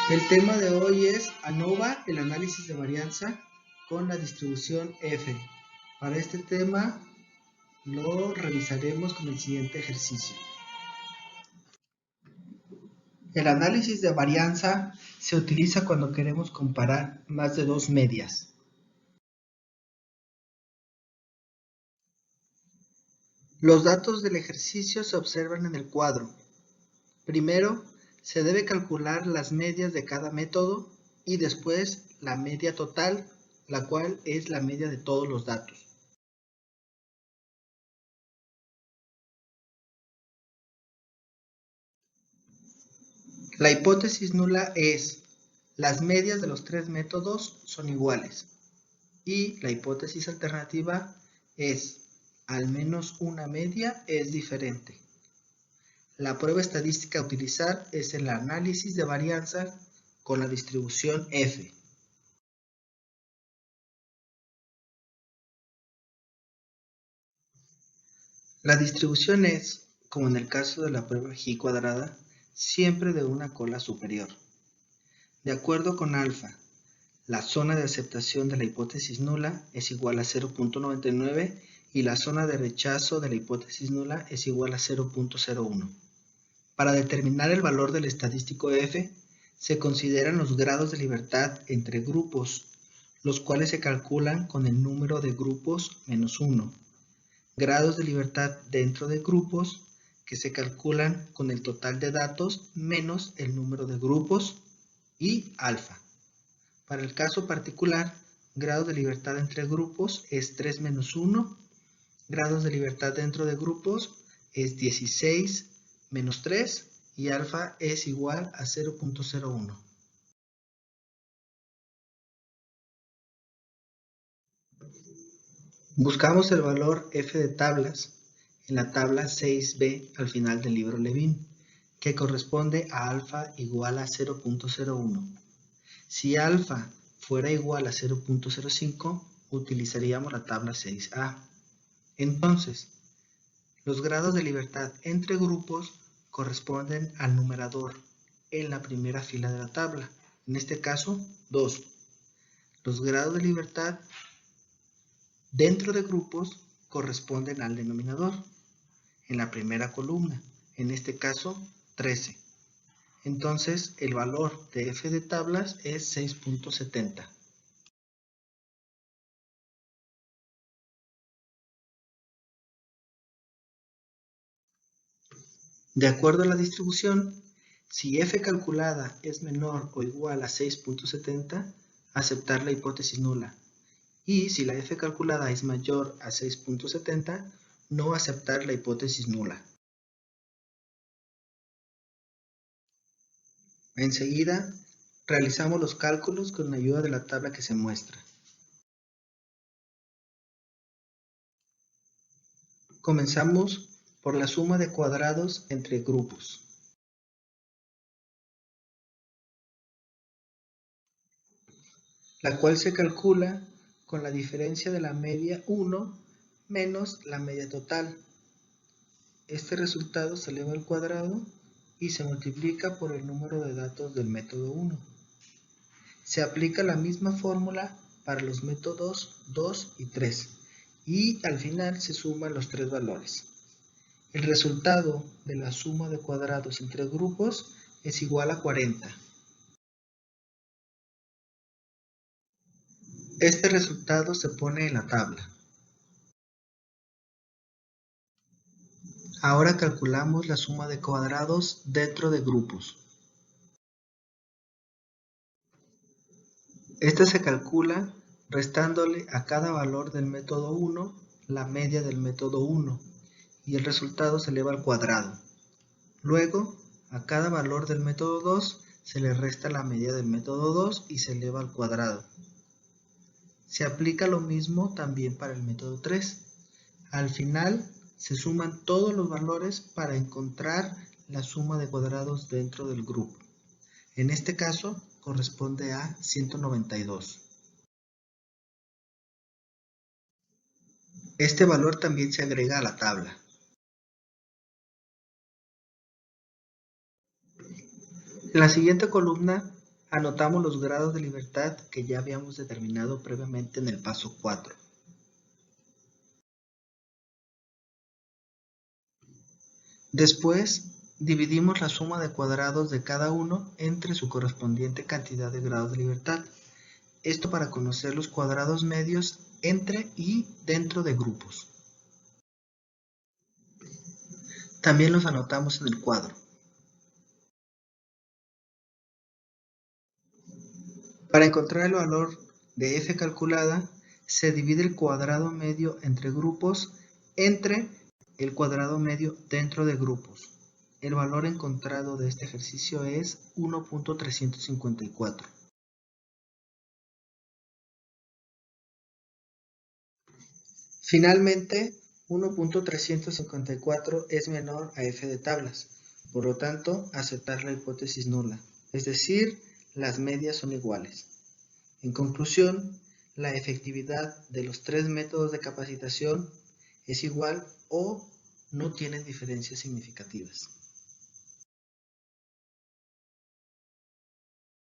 El tema de hoy es ANOVA, el análisis de varianza con la distribución F. Para este tema lo revisaremos con el siguiente ejercicio. El análisis de varianza se utiliza cuando queremos comparar más de dos medias. Los datos del ejercicio se observan en el cuadro. Primero, se debe calcular las medias de cada método y después la media total, la cual es la media de todos los datos. La hipótesis nula es: las medias de los tres métodos son iguales. Y la hipótesis alternativa es: al menos una media es diferente. La prueba estadística a utilizar es el análisis de varianza con la distribución F. La distribución es, como en el caso de la prueba G cuadrada, siempre de una cola superior. De acuerdo con alfa, la zona de aceptación de la hipótesis nula es igual a 0.99 y la zona de rechazo de la hipótesis nula es igual a 0.01. Para determinar el valor del estadístico F, se consideran los grados de libertad entre grupos, los cuales se calculan con el número de grupos menos 1. Grados de libertad dentro de grupos, que se calculan con el total de datos menos el número de grupos, y alfa. Para el caso particular, grados de libertad entre grupos es 3 menos 1, grados de libertad dentro de grupos es 16 menos 3 y alfa es igual a 0.01. Buscamos el valor f de tablas en la tabla 6b al final del libro Levin, que corresponde a alfa igual a 0.01. Si alfa fuera igual a 0.05, utilizaríamos la tabla 6a. Entonces, los grados de libertad entre grupos corresponden al numerador en la primera fila de la tabla, en este caso 2. Los grados de libertad dentro de grupos corresponden al denominador en la primera columna, en este caso 13. Entonces el valor de f de tablas es 6.70. De acuerdo a la distribución, si f calculada es menor o igual a 6.70, aceptar la hipótesis nula. Y si la f calculada es mayor a 6.70, no aceptar la hipótesis nula. Enseguida, realizamos los cálculos con la ayuda de la tabla que se muestra. Comenzamos por la suma de cuadrados entre grupos. La cual se calcula con la diferencia de la media 1 menos la media total. Este resultado se eleva al cuadrado y se multiplica por el número de datos del método 1. Se aplica la misma fórmula para los métodos 2 y 3 y al final se suman los tres valores. El resultado de la suma de cuadrados entre grupos es igual a 40. Este resultado se pone en la tabla. Ahora calculamos la suma de cuadrados dentro de grupos. Esta se calcula restándole a cada valor del método 1 la media del método 1 y el resultado se eleva al cuadrado. Luego, a cada valor del método 2 se le resta la media del método 2 y se eleva al cuadrado. Se aplica lo mismo también para el método 3. Al final se suman todos los valores para encontrar la suma de cuadrados dentro del grupo. En este caso corresponde a 192. Este valor también se agrega a la tabla. En la siguiente columna Anotamos los grados de libertad que ya habíamos determinado previamente en el paso 4. Después, dividimos la suma de cuadrados de cada uno entre su correspondiente cantidad de grados de libertad. Esto para conocer los cuadrados medios entre y dentro de grupos. También los anotamos en el cuadro. Para encontrar el valor de f calculada, se divide el cuadrado medio entre grupos entre el cuadrado medio dentro de grupos. El valor encontrado de este ejercicio es 1.354. Finalmente, 1.354 es menor a f de tablas, por lo tanto, aceptar la hipótesis nula, es decir, las medias son iguales. En conclusión, la efectividad de los tres métodos de capacitación es igual o no tienen diferencias significativas.